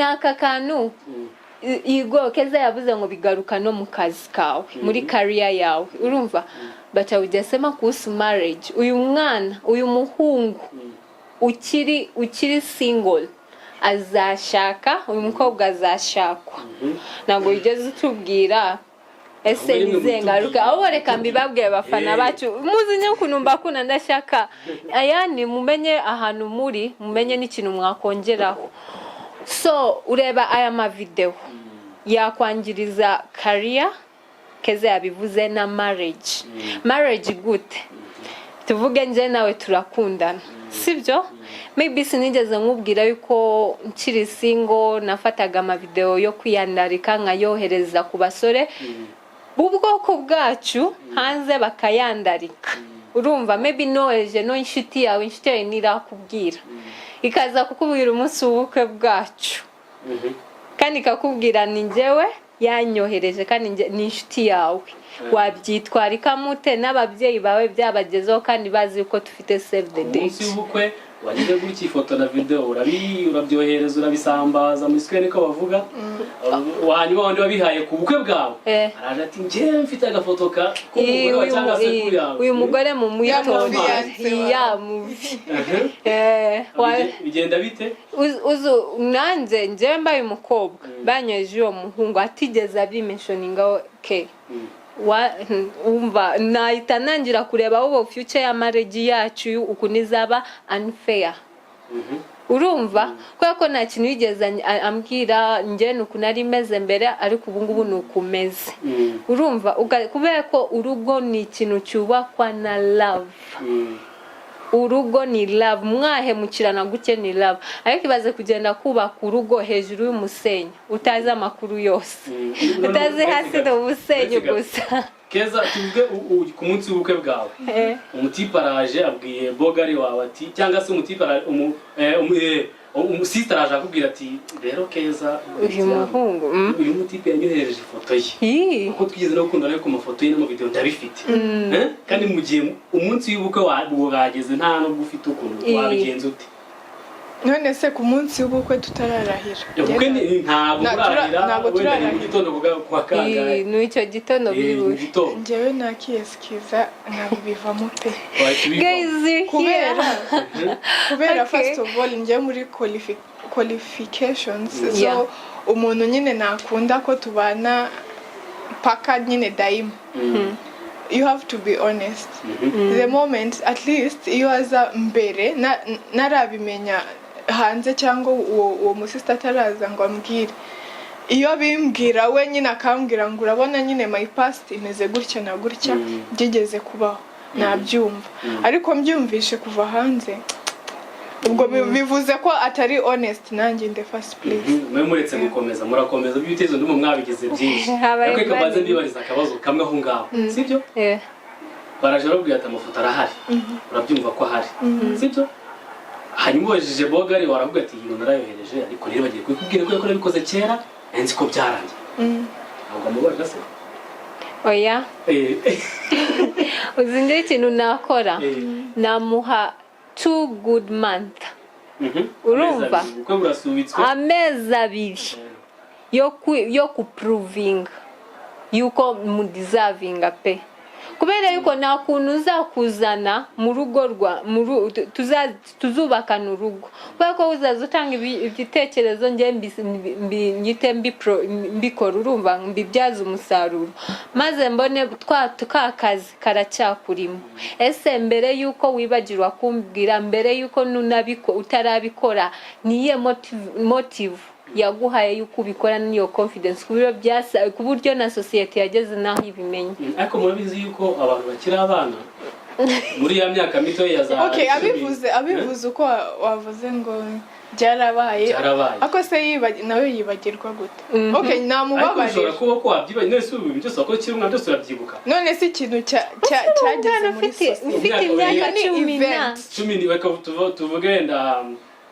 [SPEAKER 3] aka kantu Igo Keza yavuze ngo bigaruka no mu kazi kawe muri career yawe urumva batawugesema kuhusu marriage uyu muhungu ukiri single azashaka uyu mukobwa azashakwa ntabwo yigeze utubwira ese nizengaruka aho reka mbibabwiye abafana bacu muzi nyakuntu mbakuna ndashaka ayani mumenye ahantu muri mumenye n'ikintu mwakongeraho so ureba aya ma video yakwangiriza career Keza yabivuze na marriage gute tuvuge nje nawe turakundana sibyo maybe sinigeze nkubwira yuko nkiri single nafataga ama video yo kwiyandarika nkayohereza ku basore b'ubwoko bwacu hanze bakayandarika urumva maybe noeje no inshuti yawe nirakubwira ikaza kukubwira umunsi w'ubukwe bwacu kandi ikakubwira ni njyewe yanyohereje kandi ni inshuti yawe wabyitwarika mute n'ababyeyi bawe byabagezeho kandi bazi uko tufite save the date
[SPEAKER 2] umunsi w'ubukwe wagize gutya ifoto na video urabyohereza urabisambaza muri screen ko bavuga wanyuma wandi wabihaye ku bukwe bwawe araje ati nje mfite agafoto ka kumugore cyangwa se kuri yawe
[SPEAKER 3] uyu mugore mu muyitondo ya muvi
[SPEAKER 2] bigenda bite
[SPEAKER 3] uzu nanze nje mbaye umukobwa banyeje uwo muhungu atigeze abimentioninga ke umva nahita nangira kureba aho future ya marriage yacu ukunizaba unfair urumva ko nta kintu yigeze ambwira nje nuko nari meze mbere ariko ubu ngubu nukumeze urumva kubera ko urugo ni ikintu cyubakwa na love urugo ni love mwahemukirana guke ni love ariko ibaze kugenda kubaka urugo hejuru y'umusenyi utazi amakuru yose utazi hasi n'umusenyi gusa
[SPEAKER 2] Keza tuvuge ku munsi w'ubukwe bwawe umutiparaje abwiye bogari wawe ati cyangwa se umutiparaje sister araje akubwira ati rero Keza
[SPEAKER 3] uyu muhungu
[SPEAKER 2] uyu mutipe yanyohereje ifoto ye kuko twize no gukundana ku mafoto ye no mu video ndabifite kandi mu gihe umunsi w'ubukwe wageze nta no gufite ukuntu wabigenza ute
[SPEAKER 1] none se ku munsi w'ubukwe tutararahira
[SPEAKER 2] ubukwe ntabwo turarahira mu gitondo kwa kangahe
[SPEAKER 3] n'icyo gitondo birusha
[SPEAKER 1] njyewe nakiyesikiza nkabivamo pe
[SPEAKER 3] guys
[SPEAKER 1] kubera first of all njyewe muri qualifications so umuntu nyine nakunda ko tubana paka nyine daima you have to be honest the moment at least iyo aza mbere narabimenya hanze cyangwa uwo musista ataraza ngo ambwire iyo bimbwira we nyine akambwira ngo urabona nyine my past imeze gutya na gutya byigeze kubaho nabyumva ariko mbyumvishe kuva hanze ubwo bivuze ko atari honest nanjye in the first place
[SPEAKER 2] mwe muretse gukomeza murakomeza by'ibitezo ndimo mwabigize byinshi ariko ikabaze mbibariza akabazo kamwe aho ngaho sibyo baraje babwira ati amafoto arahari urabyumva ko ahari sibyo hanyuma ubajije bogari waravuga ati iyo narayohereje ariko rero bagiye kubwira ko yakora bikoze kera enzi ko byarangiye ntabwo amubara se
[SPEAKER 3] oya uzingira ikintu nakora namuha 2 good month urumva amezi abiri yo kuproving yuko mudeservinga pe kubera yuko nta kuntu uzakuzana mu rugo tuzubakana urugo kubera ko uzaza utanga ibitekerezo njye mbikora urumva mbibyaza umusaruro maze mbone twakazi karacyakurimo ese mbere yuko wibagirwa kumbwira mbere yuko utarabikora niye motive yaguhaye yuko ubikora niyo confidence ku buryo na society yageze naho ibimenye
[SPEAKER 2] ariko murabizi yuko abantu bakiri abana muri ya myaka mito yaza
[SPEAKER 1] okay abivuze uko wavuze ngo byarabaye ako se nawe yibagirwa gute okay namubabarira
[SPEAKER 2] ariko ushobora kuba ko wabyibaye none se ubu byose wako kimwe byose urabyibuka
[SPEAKER 1] none se ikintu cyageze muri
[SPEAKER 3] ufite imyaka
[SPEAKER 2] 10 baka tuvugenda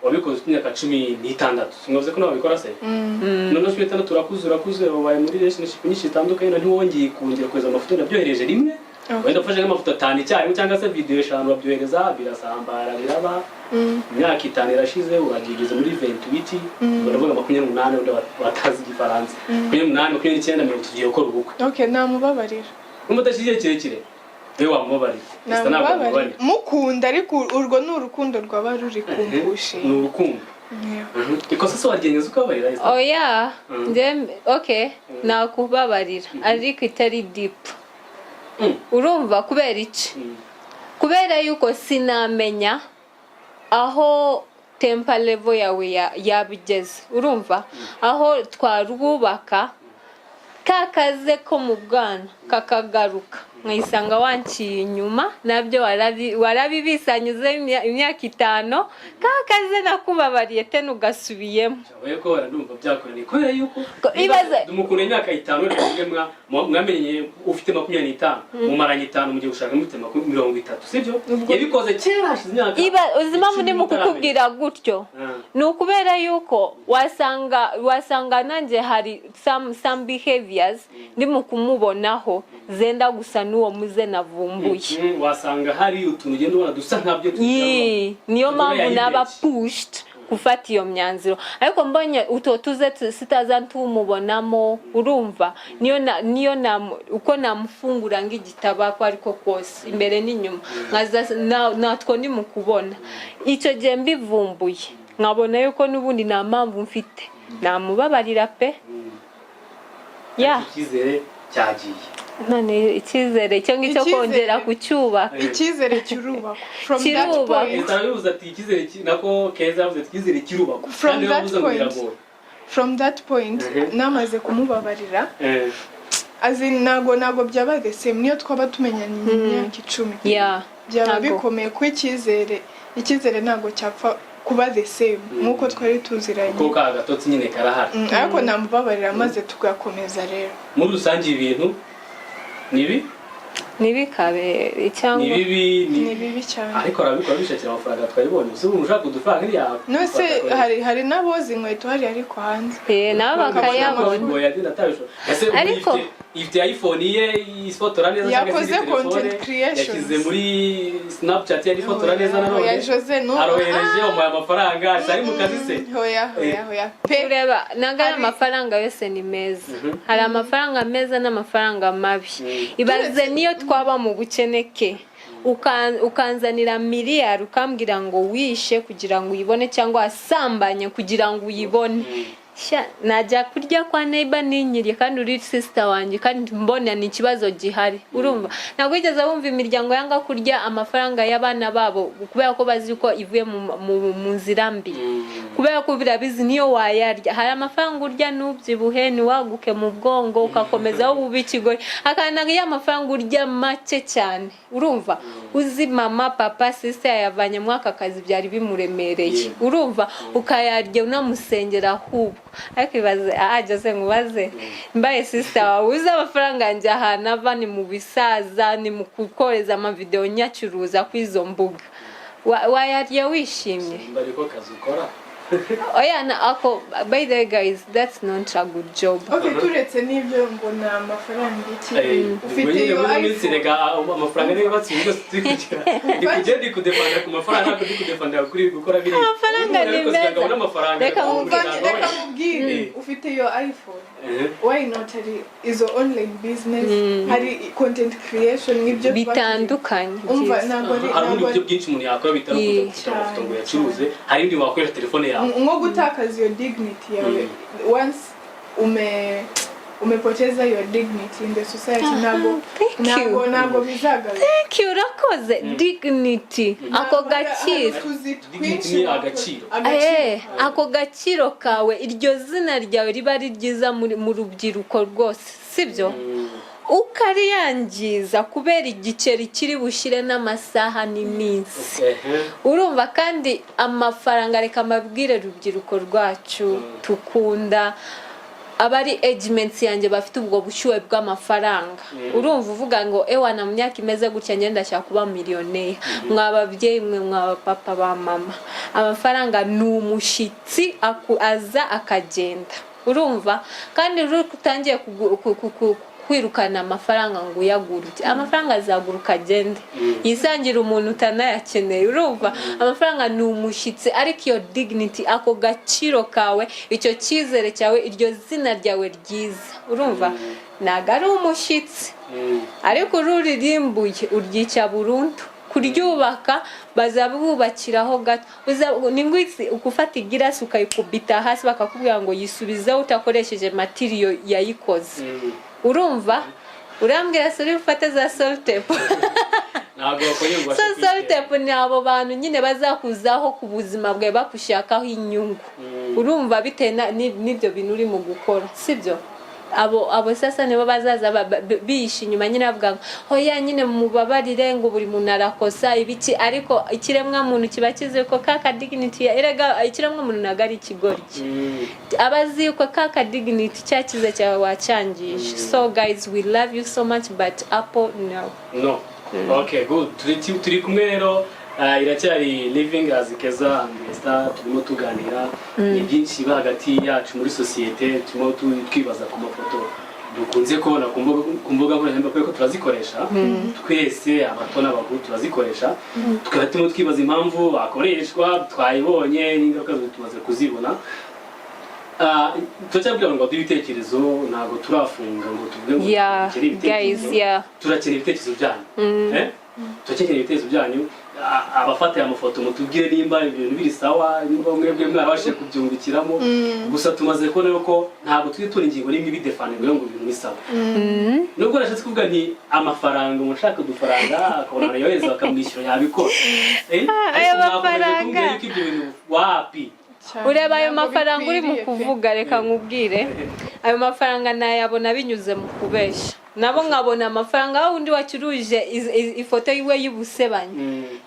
[SPEAKER 2] wabikoze imyaka 16 singoze ko nabikora se none se 16 turakuze wabaye muri relationship nyinshi zitandukanye ntiwongeye kongera kweza amafoto nabyohereje rimwe wenda ufashe nk'amafoto 5 cyane cyangwa se video 5 babyohereza birasambara biraba imyaka 5 irashize uragigeze muri 28 baravuga 28 wenda batazi igifaransa 28 29 tugiye gukora ubukwe
[SPEAKER 1] okay namubabarira
[SPEAKER 2] umutashiye kirekire wewe wamubabarira
[SPEAKER 1] mukunda ariko urwo ni urukundo rwaba ruri kumpushe
[SPEAKER 2] ni urukundo ikosa so wagenze ukabarira
[SPEAKER 3] oya okay nakubabarira ariko itari deep urumva kubera iki kubera yuko sinamenya aho temper level yawe yabigeze urumva aho twarubaka kakaze ko mu bwana kakagaruka nkayisanga wanciye inyuma nabyo warabibisanyuze imyaka 5 kakaze nakubabariye te nugasubiyemo
[SPEAKER 2] wewe ko barandumva byakoreye kubera yuko ibaze dumukune imyaka 5 rero mwamenye ufite 25 mumaranye 5 mugiye gushaka mufite 30 sibyo yabikoze kera hashize imyaka
[SPEAKER 3] uzima muri mu kukubwira gutyo ni ukubera yuko wasanga nanjye hari some behaviors ndi mu kumubonaho zenda gusa nuwo muze navumbuye
[SPEAKER 2] wasanga hari utuntu ugenda ubona dusa nkabyo
[SPEAKER 3] niyo mpamvu naba pushed gufata iyo myanzuro ariko mbonye tuze sitaza ntumubonamo urumva niyo uko namufungura ng'igitaba ko ariko kose imbere n'inyuma nkaza natwo ni mu kubona icyo gihe mbivumbuye nkabona yuko n'ubundi nta mpamvu mfite namubabarira pe
[SPEAKER 2] ikizere cyagiye
[SPEAKER 3] none ikizere cyo ngicyo kongera kucyubaka
[SPEAKER 1] ikizere kirubaka from that point namaze kumubabarira nago byaba the same niyo twaba tumenyanye imyaka 10 byaba bikomeye ko ikizere nago cyapfa kuba the same nkuko twari tuziranye
[SPEAKER 2] kuko kagatotsi nyine karahari
[SPEAKER 1] ariko namubabarira maze tugakomeza rero
[SPEAKER 2] muri rusange ibintu nibi
[SPEAKER 3] kabere cyangwa
[SPEAKER 1] nibi cyane
[SPEAKER 2] ariko arabikora bishakira amafaranga twayibonye uzi ushaka kudufaranga iri yawe
[SPEAKER 1] no se hari nabozi inkweto hari ariko hanze
[SPEAKER 3] nabo bakayabona
[SPEAKER 2] ariko ifite iPhone ye ifotora neza cyangwa se telefone yakize muri Snapchat ya ifotora neza nanone
[SPEAKER 1] ya Jose no
[SPEAKER 2] arohereje umuye amafaranga ari mu kazi se
[SPEAKER 1] hoya
[SPEAKER 3] ureba nanga amafaranga yose ni meza hari amafaranga meza n'amafaranga mabi ibaze niyo twaba mu bukeneke ukanzanira miliyari ukambwira ngo wishe kugira ngo uyibone cyangwa asambanye kugira ngo uyibone najya kurya kwa neighbor ninyiriye kandi uri sister wanjye kandi mbona ni ikibazo gihari urumva ntabwo igeze wumva imiryango yanga kurya amafaranga y'abana babo kubera ko bazi ko ivuye mu nzira mbi kubera ko birabizi niyo wayarya hari amafaranga urya n'ubyibuhe ni waguke mu bwongo ukakomeza ubu bikigori akanaga y'amafaranga urya make cyane urumva uzi mama papa sister yavanye mu aka kazi byari bimuremereye urumva ukayarya unamusengera ahubwo ariko ibaze Jose ngubaze mbaye sister wawe uzi amafaranga njya hana bani mu bisaza ni mu kukoreza ama video nyacuruza kwizo mbuga wayarya wishimye
[SPEAKER 2] bariko kazi ukora
[SPEAKER 3] oya na ako by the way guys that's not a good job
[SPEAKER 1] okay turetse n'ibyo ngo na amafaranga iki ufite yo
[SPEAKER 2] iPhone amafaranga niyo batsinze tukikira ikugende kudefanda ku mafaranga ko dikudefanda kuri gukora biri
[SPEAKER 3] amafaranga ni meza
[SPEAKER 1] reka mubwire ufite yo iPhone why not is online business hari content creation n'ibyo
[SPEAKER 3] bitandukanye
[SPEAKER 1] umva ntabwo
[SPEAKER 2] hari uburyo bwinshi umuntu yakora bitarukuza amafoto ngo yacuruze hari indi wakoresha telefone yawe
[SPEAKER 1] nko gutakaza your dignity yawe once umepoteza your dignity in the society ntabwo bizagaruka
[SPEAKER 3] thank you urakoze dignity ako
[SPEAKER 2] agaciro
[SPEAKER 3] ako gaciro kawe iryo zina ryawe riba ari ryiza mu rubyiruko rwose sibyo ukariyangiza kubera igiceri kiri bushire n'amasaha n'iminsi urumva kandi amafaranga reka mabwire rubyiruko rwacu tukunda abari agents yanjye bafite ubwo bushyuwe bw'amafaranga urumva uvuga ngo na mu myaka imeze gutya ngenda cyaka kuba miliyoneri mwababyeyi mwe mwabapapa ba mama amafaranga ni umushitsi aza akagenda urumva kandi rutangiye kwirukana amafaranga ngo uyagurye amafaranga azaguruka agende yisangira umuntu utanayakeneye urumva amafaranga ni umushitsi ariko iyo dignity ako gaciro kawe icyo cyizere cyawe iryo zina ryawe ryiza urumva naga ari umushitsi ariko ruririmbuye uryica burundu kuryubaka bazabubakiraho gato ningwitsi ukufata igirasi ukayikubita hasi bakakubwira ngo yisubizeho utakoresheje material yayikoze urumva urambwira suri ufate za self-tape
[SPEAKER 2] ntabwo bakoyengwa
[SPEAKER 3] self-tape ni abo bantu nyine bazakuzaho ku buzima bwawe bakushakaho inyungu urumva bitewe n'ibyo bintu uri mu gukora sibyo abo sasa nibo bazaza bishi nyuma nyine avuga hoya nyine mubabarire ngo buri muntu arakosa ibiki ariko ikiremwa muntu kiba kize ko kaka dignity erega ikiremwa muntu nagari ikigoryi abazi ko kaka dignity cyakize cyawe wacangije so guys we love you so much but Apple no
[SPEAKER 2] okay good turi kumwe rero iracyari living as Keza and Esther turimo tuganira ni byinshi hagati yacu muri societe turimo twibaza ku mafoto dukunze kubona ku mbuga nkoranyambaga ko turazikoresha twese abato n'abakuru turazikoresha tukaba turimo twibaza impamvu akoreshwa twayibonye n'ingaruka tumaze kuzibona tucyabwira ngo ibitekerezo ntago turafunga ngo tuvuge ngo turakira ibitekerezo byanyu turakira ibitekerezo byanyu abafata amafoto mutubwire nimba ibintu biri sawa nimba mwebwe mwarabashije kubyungukiramo gusa tumaze kubona yuko ntabwo turi ingingo nimwe bidefane ngo ibintu ni sawa nubwo nashatse kuvuga nti amafaranga umushaka udufaranga akabona yohereza bakamwishyura yabikora
[SPEAKER 3] ayo mafaranga
[SPEAKER 2] ibyo bintu wapi
[SPEAKER 3] ureba ayo mafaranga uri mu kuvuga reka nkubwire ayo mafaranga nayabona binyuze mu kubesha nabo nkabona amafaranga aho undi wacuruje ifoto yiwe y'ubusebanye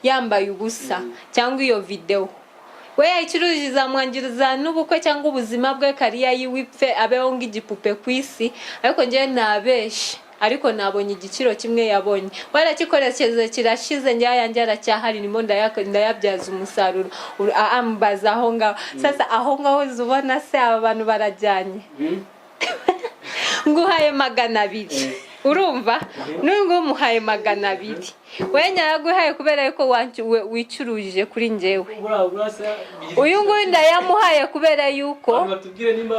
[SPEAKER 3] yambaye ubusa cyangwa iyo video we yacuruje zamwangiriza n'ubukwe cyangwa ubuzima bwe kariya yiwipfe abeho ng'igipupe kwisi ariko ngiye nabeshe ariko nabonye igiciro kimwe yabonye warakikoresheje kirashize njya yanjye aracyahari nimo ndayabyaza umusaruro ambaza aho ngaho sasa aho ngaho zubona se aba bantu barajyanye nguhaye 200 urumva nubwo muhaye 200 wenya yaguhaye kubera yuko wicuruje kuri njewe uyu nguyu ndayamuhaye kubera yuko
[SPEAKER 2] batubwire nimba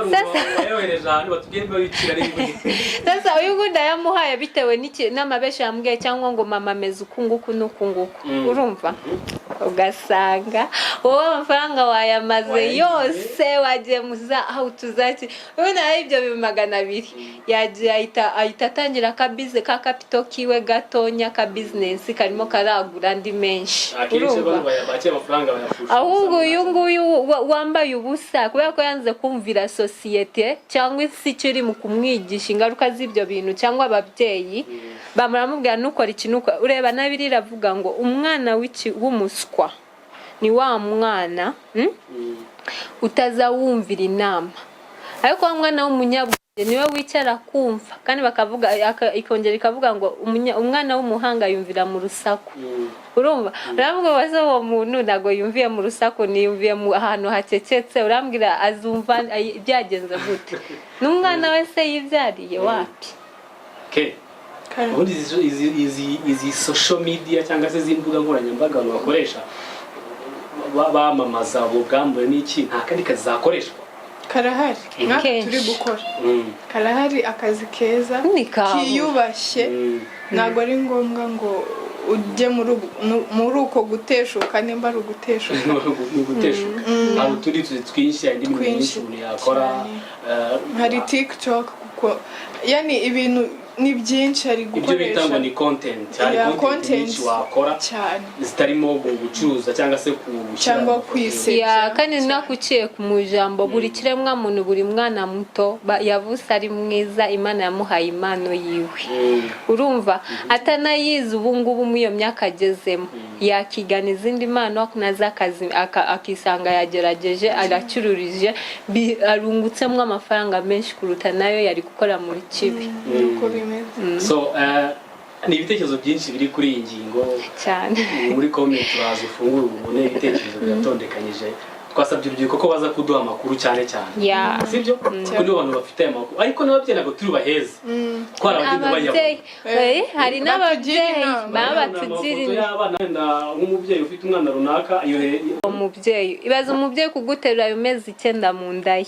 [SPEAKER 2] yohereje ahantu batubwire nimba bicira rimwe
[SPEAKER 3] sasa uyu nguyu ndayamuhaye bitewe n'amabesha yambwiye cyangwa ngo mama meze ukunguku n'ukunguku urumva ugasanga wowe amafaranga wayamaze yose wagiye muza aho tuzaki ubona ibyo 200 yagiye ahita atangira akabize ka capital kiwe gatonya ka business karimo karagura ndi menshi
[SPEAKER 2] urumva
[SPEAKER 3] ahubwo uyu nguyu wambaye ubusa kubera ko yanze kumvira societe cyangwa isi kiri mu kumwigisha ingaruka z'ibyo bintu cyangwa ababyeyi bamuramubwira nukora ikintu ureba nabiri ravuga ngo umwana w'umuswa ni wa mwana utazawumvira inama ariko wa mwana w'umunyabwenge niwe wicara kumva kandi bakavuga ikongera ikavuga ngo umwana w'umuhanga yumvira mu rusaku urumva uravuga wazo uwo muntu nago yumviye mu rusaku ni yumviye mu ahantu hacecetse urambwira azumva byagenze gute n'umwana wese yibyariye wapi
[SPEAKER 2] ubundi izi social media cyangwa se zimbuga nkoranyambaga bakoresha bamamaza abo bwambure n'iki nta kandi kazakoreshwa
[SPEAKER 1] karahari nk'ako turi gukora karahari akazi keza kiyubashye ntabwo ari ngombwa ngo ujye muri uko guteshuka nimba ari uguteshuka
[SPEAKER 2] hari utundi twinshi hari indi myinshi umuntu yakora
[SPEAKER 1] hari TikTok kuko yani ibintu ni byinshi ari gukoresha
[SPEAKER 2] ibyo bitangwa ni content hari content wakora
[SPEAKER 1] cyane
[SPEAKER 2] zitarimo gucuruza cyangwa se
[SPEAKER 1] cyangwa kwisebya
[SPEAKER 3] kandi nakuciye ku mujambo buri kiremwa muntu buri mwana muto yavuse ari mwiza Imana yamuhaye impano yiwe urumva atanayize ubu ngubu mu iyo myaka agezemo yakigana izindi mpano akunaza akazi akisanga yagerageje aracururije arungutsemo amafaranga menshi kuruta nayo yari gukora muri kibi
[SPEAKER 2] so ni ibitekerezo byinshi biri kuri iyi ngingo
[SPEAKER 3] cyane
[SPEAKER 2] muri comment uraza ufungura ubone ibitekerezo biratondekanyije twasabye urubyiruko ko baza kuduha amakuru cyane sibyo kuko nibo bantu bafite amakuru ariko n'ababyeyi ntabwo turi baheze twara abagenda
[SPEAKER 3] bayabona hari n'ababyeyi babatugira
[SPEAKER 2] nk'umubyeyi ufite umwana runaka
[SPEAKER 3] umubyeyi ibaza umubyeyi kuguterura amezi 9 mu ndaye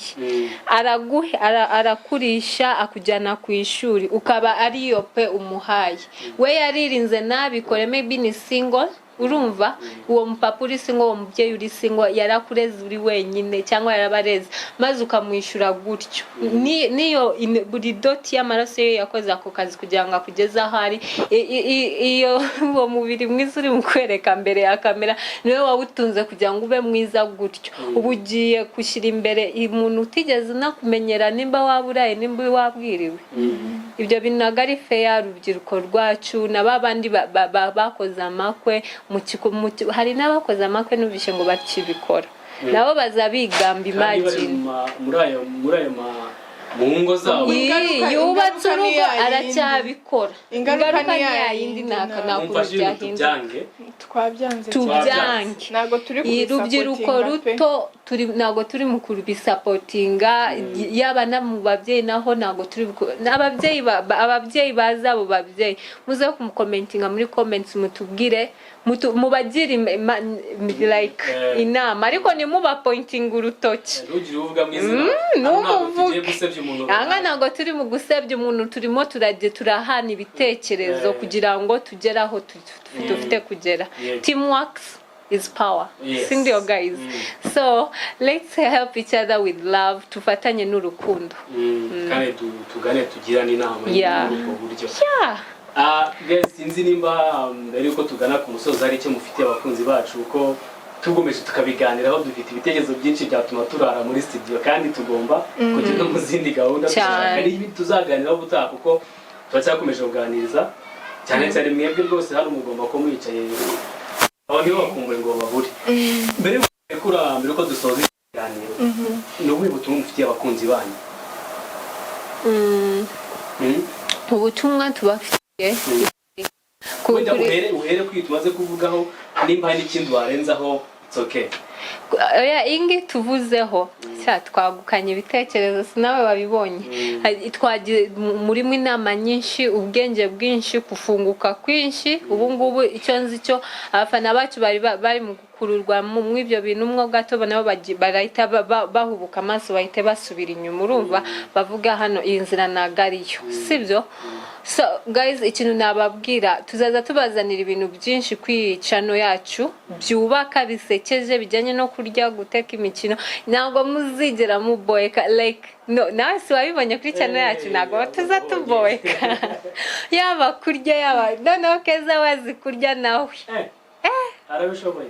[SPEAKER 3] arakurisha akujyana ku ishuri ukaba ariyo pe umuhaye we yaririnze nabikore maybe ni single urumva uwo mpapa uri singo uwo mubyeyi uri singo yarakureze uri wenyine cyangwa yarabareze maze ukamwishyura gutyo niyo buri doti y'amaraso ye yakoze ako kazi kugira ngo akugeze ahari iyo uwo mubiri mwiza uri mu kwereka mbere ya kamera niwe wawutunze kugira ngo ube mwiza gutyo ubu ugiye gushyira imbere umuntu utigeze nakumenyera nimba waburaye nimba wabwiriwe ibyo bintu nagari fair urubyiruko rwacu nababandi bakoze amakwe hari n'abakoze amakwe n'ubishe ngo bakibikora nabo bazabigamba imagine
[SPEAKER 2] muri ayo mu ngo zabo
[SPEAKER 3] yubatse urugo aracyabikora ingaruka ni yindi
[SPEAKER 2] nakujyahinduka
[SPEAKER 3] tubyange
[SPEAKER 1] ntabwo turi
[SPEAKER 3] urubyiruko ruto ntabwo turi mu kubisapotinga yaba na mu babyeyi naho ntabwo turi ababyeyi bazabo babyeyi muze kumukomentinga muri comments mutubwire mubagire like inama ariko ni muba pointing urutoki anga ntabwo turi mu gusebya umuntu turimo turahana ibitekerezo kugira ngo tugere aho dufite kugera teamwork is power sindio guys so let's help each other with love tufatanye n'urukundo
[SPEAKER 2] kandi tugane tugirane inama y'uko buryo guys sinzi nimba mbere yuko tugana ku musozo ari cyo mufitiye abakunzi bacu uko tugomeje tukabiganiraho dufite ibitekerezo byinshi byatuma turara muri studio kandi tugomba kugenda mu zindi gahunda tuzaganiraho butaha kuko turacyakomeje kuganiriza cyane cyane mwebwe rwose hano mugomba ko mwicaye aho niho bakumbuye ngo babure mbere ko dusoza ikiganiro ni ubuhe butumwa mufitiye abakunzi banyu
[SPEAKER 3] ubutumwa tubafitiye
[SPEAKER 2] uhere kwitumaze kuvugaho nimba hari n'ikindi warenzaho it's okay
[SPEAKER 3] ingi tuvuzeho twagukanye ibitekerezo sinawe wabibonye twagiye murimo inama nyinshi ubwenge bwinshi kufunguka kwinshi ubu ngubu icyo nzi cyo abafana bacu bari mu gukururwa mu ibyo bintu mwo gato nabo barahita bahubuka amaso bahite basubira inyuma urumva bavuga hano iyi nzira nagariyo sibyo. So guys ikintu nababwira tuzaza tubazanira ibintu byinshi kwicano yacu byubaka bisekeje bijyanye no kurya guteka imikino ntabwo muzigera muboyeka like no nawe si wabibonye kuri channel yacu ntabwo tuzatuboyeka yaba kurya yaba no keza wazi kurya nawe
[SPEAKER 2] arabishoboye.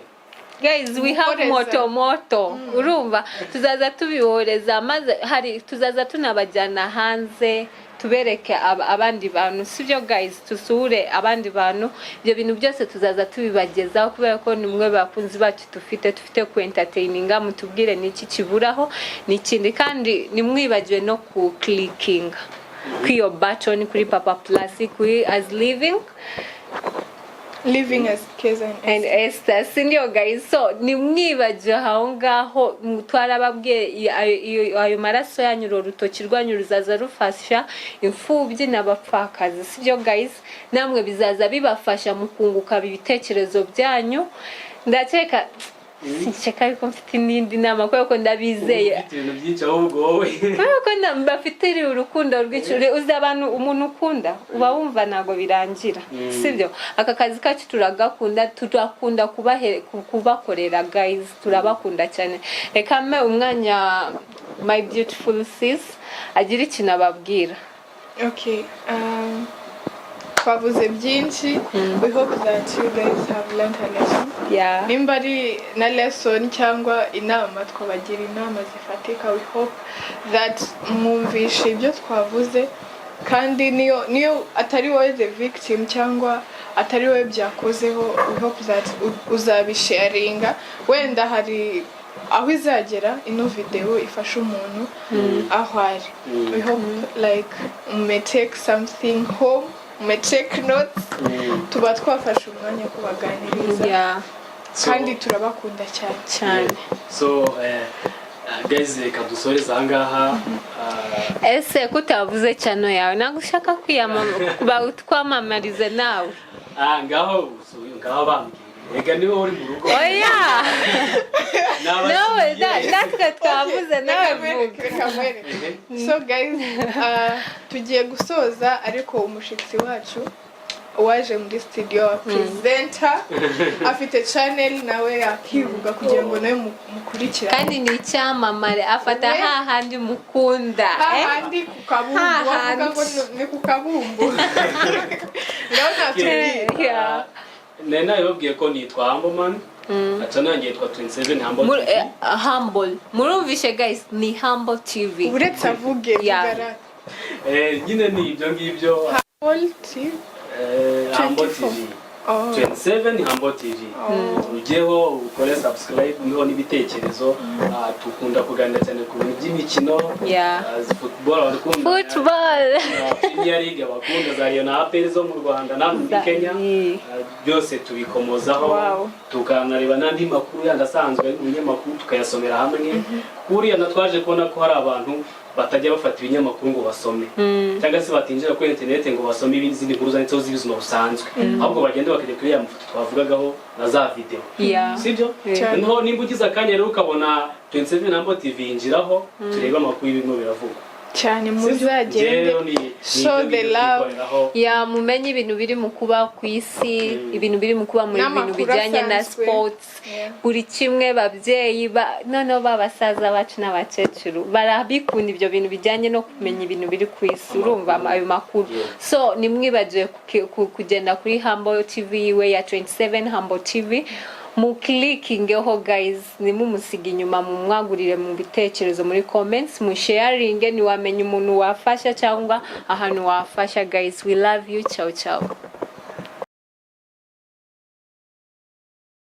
[SPEAKER 3] Guys we have moto urumva tuzaza tubiboreza maze hari tuzaza tunabajyana hanze tubereke abandi bantu sibyo guys tusure abandi bantu ibyo bintu byose tuzaza tubibagezaho kubera ko nimwe bakunzi bacu dufite ku entertaininga mutubwire niki kiburaho n'ikindi kandi nimwibagiwe no ku clicking kwiyo button kuri Papa Plus kuri as
[SPEAKER 1] living as Keza
[SPEAKER 3] and Esther sindio guys so nimwibaje aho ngaho twarababwiye ayo maraso yanyuro rutoki rwanyu ruzaza rufasha imfubyi n'abapfakazi sibyo guys namwe bizaza bibafasha mu kunguka ibitekerezo byanyu ndakeka sinshaka yuko mfite n'indi nama kuko ndabizeye
[SPEAKER 2] ibintu byinshi ahubwo wowe
[SPEAKER 3] kuko ndambafite urukundo rw'icure uzi abantu umuntu ukunda uba wumva nago birangira sibyo aka kazi kacu turakunda kubakorera guys turabakunda cyane reka me umwanya my beautiful sis agira ikintu ababwira.
[SPEAKER 1] Okay twavuze byinshi we hope that you guys have learned a lesson nimba ari na lesson cyangwa inama twabagira inama zifatika we hope that mwumvishe ibyo twavuze kandi niyo atari wowe the victim cyangwa atari wowe byakozeho we hope that uzabisharinga wenda hari aho izagera ino video ifasha umuntu aho ari we hope like may take something home take notes tuba twafashe umwanya kubaganiriza kandi turabakunda cyane
[SPEAKER 2] so guys reka dusoreze ahangaha
[SPEAKER 3] ese kutavuze cyane yawe nagushaka kwamamarize nawe
[SPEAKER 2] ngaho bambwira ega niwe uri mu rugo
[SPEAKER 3] oya nawe natwe twavuze nawe
[SPEAKER 1] so guys tugiye gusoza ariko umushitsi wacu waje muri studio presenter afite channel nawe yakivuga kugira ngo nawe mukurikira
[SPEAKER 3] kandi ni icyamamare afata hahandi mukunda
[SPEAKER 1] hahandi kukabumbu wavuga ngo ni kukabumbu
[SPEAKER 2] naona nena yobwiye ko nitwa Humble acha nangiye twa 27
[SPEAKER 3] Humble murumvishe guys ni Humble TV
[SPEAKER 1] uretse avuge bigara
[SPEAKER 2] nyine ni ibyo ngibyo
[SPEAKER 1] Humble TV
[SPEAKER 2] 27 Humble TV ugeho ukore subscribe niho nibitekerezo tukunda kuganira cyane ku bintu by'imikino football Premier League abakunda za Lyon APR zo mu Rwanda na muri Kenya byose tubikomozaho tukanareba nandi makuru yandasanzwe umunyamakuru tukayasomera hamwe kuriya natwaje kubona ko hari abantu batajya bafata ibinyamakuru ngo basome cyangwa se batinjira kuri internet ngo basome izindi nkuru zanditseho z'ibizima busanzwe ahubwo bagenda bakajya kuri ya mafoto twavugagaho na za video sibyo noneho nimba ugize akanya rero ukabona 27 Humble TV injiraho tureba amakuru y'ibintu biravuga
[SPEAKER 1] cyane muzagende show the love
[SPEAKER 3] mumenye ibintu biri mu kuba ku isi ibintu biri mu kuba muri ibintu bijyanye na sports buri kimwe babyeyi noneho babasaza bacu n'abakecuru barabikunda ibyo bintu bijyanye no kumenya ibintu biri ku isi urumva ayo makuru so nimwibagiwe kugenda kuri Humble TV we ya 27 Humble TV mu clicking ho guys nimumusiga inyuma mu mwagurire mu bitekerezo muri comments mu sharing ni wamenye umuntu wafasha cyangwa ahantu wafasha guys we love you ciao ciao.